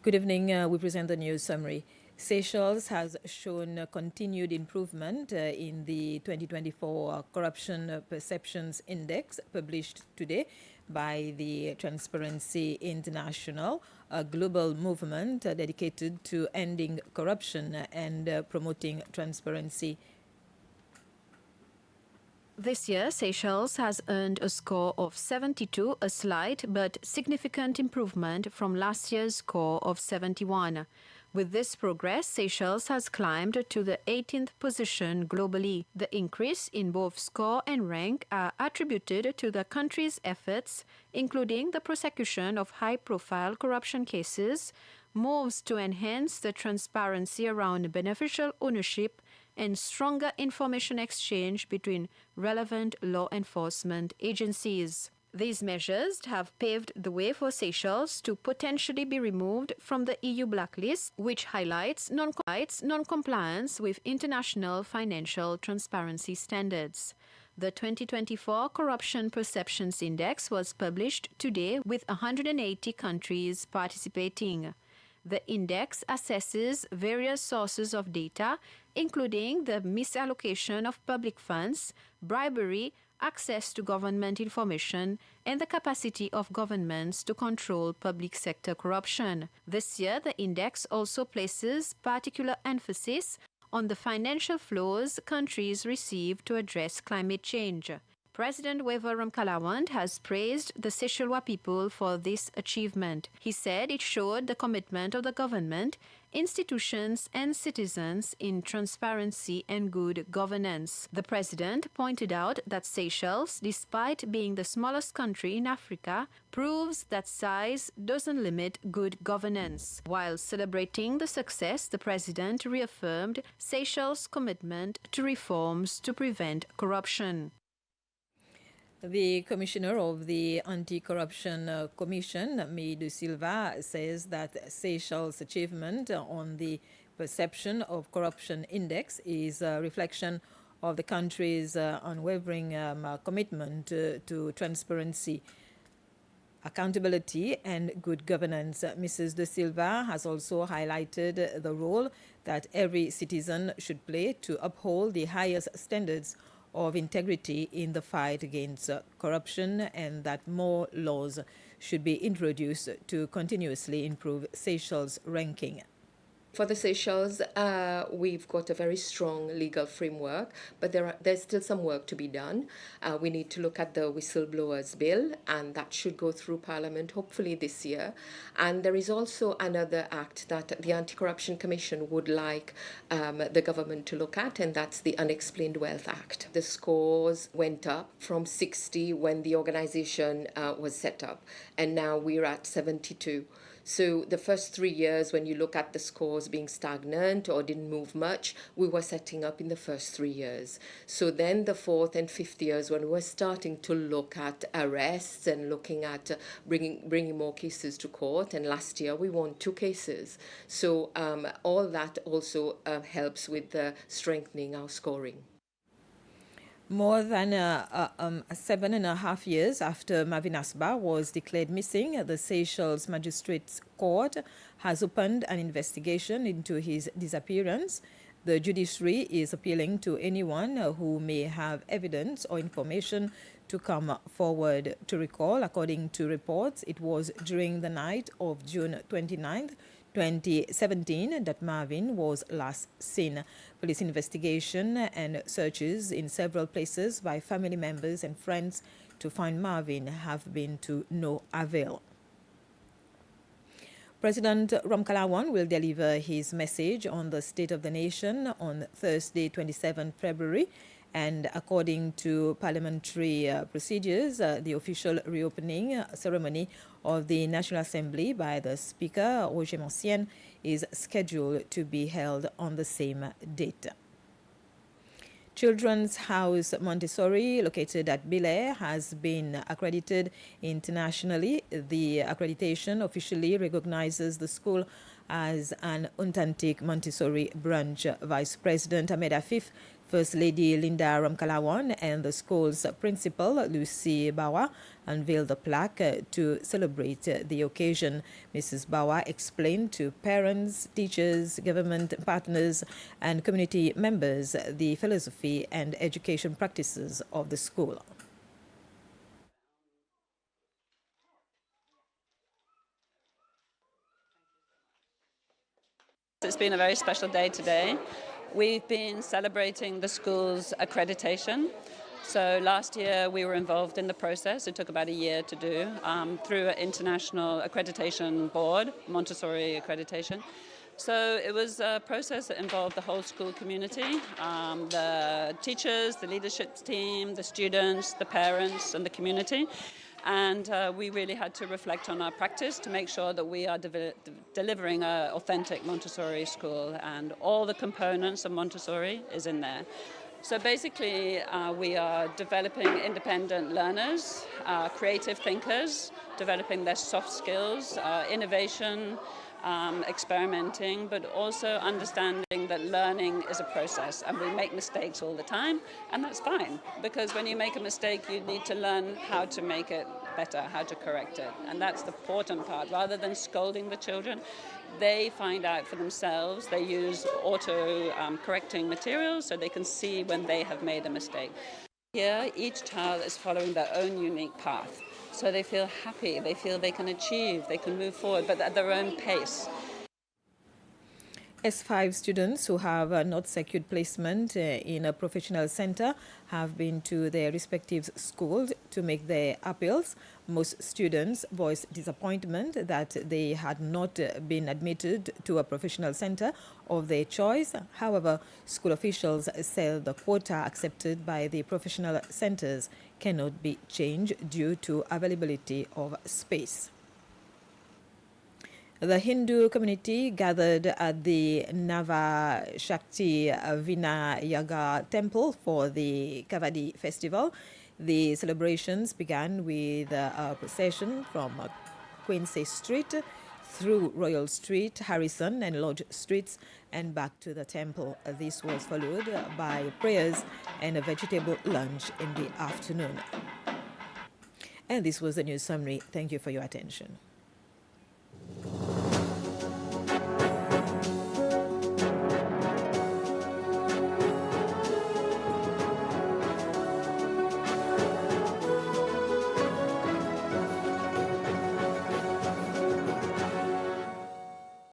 Good evening. We present the news summary. Seychelles has shown continued improvement in the 2024 Corruption Perceptions Index published today by the Transparency International, a global movement dedicated to ending corruption and promoting transparency. This year, Seychelles has earned a score of 72, a slight but significant improvement from last year's score of 71. With this progress, Seychelles has climbed to the 18th position globally. The increase in both score and rank are attributed to the country's efforts, including the prosecution of high-profile corruption cases, moves to enhance the transparency around beneficial ownership, and stronger information exchange between relevant law enforcement agencies. These measures have paved the way for Seychelles to potentially be removed from the EU blacklist, which highlights non-compliance with international financial transparency standards. The 2024 Corruption Perceptions Index was published today with 180 countries participating. The index assesses various sources of data, including the misallocation of public funds, bribery, access to government information, and the capacity of governments to control public sector corruption. This year, the index also places particular emphasis on the financial flows countries receive to address climate change. President Weva Ramkalawan has praised the Seychellois people for this achievement. He said it showed the commitment of the government, institutions, and citizens in transparency and good governance. The president pointed out that Seychelles, despite being the smallest country in Africa, proves that size doesn't limit good governance. While celebrating the success, the president reaffirmed Seychelles' commitment to reforms to prevent corruption. The commissioner of the Anti-Corruption Commission, May de Silva, says that Seychelles' achievement on the Perception of Corruption Index is a reflection of the country's unwavering commitment to transparency, accountability, and good governance. Mrs. de Silva has also highlighted the role that every citizen should play to uphold the highest standards of integrity in the fight against corruption, and that more laws should be introduced to continuously improve Seychelles' ranking. For the Seychelles, we've got a very strong legal framework, but there's still some work to be done. We need to look at the whistleblowers bill, and that should go through Parliament hopefully this year. And there is also another act that the Anti-Corruption Commission would like the government to look at, and that's the Unexplained Wealth Act. The scores went up from 60 when the organization was set up, and now we're at 72. So the first 3 years, when you look at the scores being stagnant or didn't move much, we were setting up in the first 3 years. So then the fourth and fifth years, when we were starting to look at arrests and looking at bringing more cases to court, and last year we won 2 cases. So all that also helps with strengthening our scoring. More than 7.5 years after Marvin Asba was declared missing, the Seychelles Magistrates Court has opened an investigation into his disappearance. The judiciary is appealing to anyone who may have evidence or information to come forward. To recall, according to reports, it was during the night of June 29th, 2017 that Marvin was last seen. Police investigation and searches in several places by family members and friends to find Marvin have been to no avail. President Ramkalawan will deliver his message on the State of the Nation on Thursday, 27 February. And according to parliamentary procedures, the official reopening ceremony of the National Assembly by the Speaker, Roger Mancienne, is scheduled to be held on the same date. Children's House Montessori, located at Belair, has been accredited internationally. The accreditation officially recognizes the school as an authentic Montessori branch. Vice President Ahmed Afif First Lady Linda Ramkalawan and the school's principal, Lucy Bawa, unveiled the plaque to celebrate the occasion. Mrs. Bawa explained to parents, teachers, government partners, and community members the philosophy and education practices of the school. It's been a very special day today. We've been celebrating the school's accreditation. So last year we were involved in the process. It took about a year to do through an international accreditation board, Montessori accreditation. So it was a process that involved the whole school community, the teachers, the leadership team, the students, the parents, and the community. And we really had to reflect on our practice to make sure that we are delivering an authentic Montessori school, and all the components of Montessori is in there. So basically, we are developing independent learners, creative thinkers, developing their soft skills, innovation, experimenting, but also understanding that learning is a process and we make mistakes all the time, and that's fine, because when you make a mistake you need to learn how to make it better, how to correct it, and that's the important part. Rather than scolding the children, they find out for themselves. They use auto-correcting materials so they can see when they have made a mistake. Here, each child is following their own unique path. So they feel happy, they feel they can achieve, they can move forward, but at their own pace. S5 students who have not secured placement in a professional center have been to their respective schools to make their appeals. Most students voiced disappointment that they had not been admitted to a professional center of their choice. However, school officials said the quota accepted by the professional centers cannot be changed due to availability of space. The Hindu community gathered at the Nava Shakti Vinayaga temple for the Kavadi festival. The celebrations began with a procession from Quincy Street through Royal Street, Harrison and Lodge Streets and back to the temple. This was followed by prayers and a vegetable lunch in the afternoon. And this was the news summary. Thank you for your attention.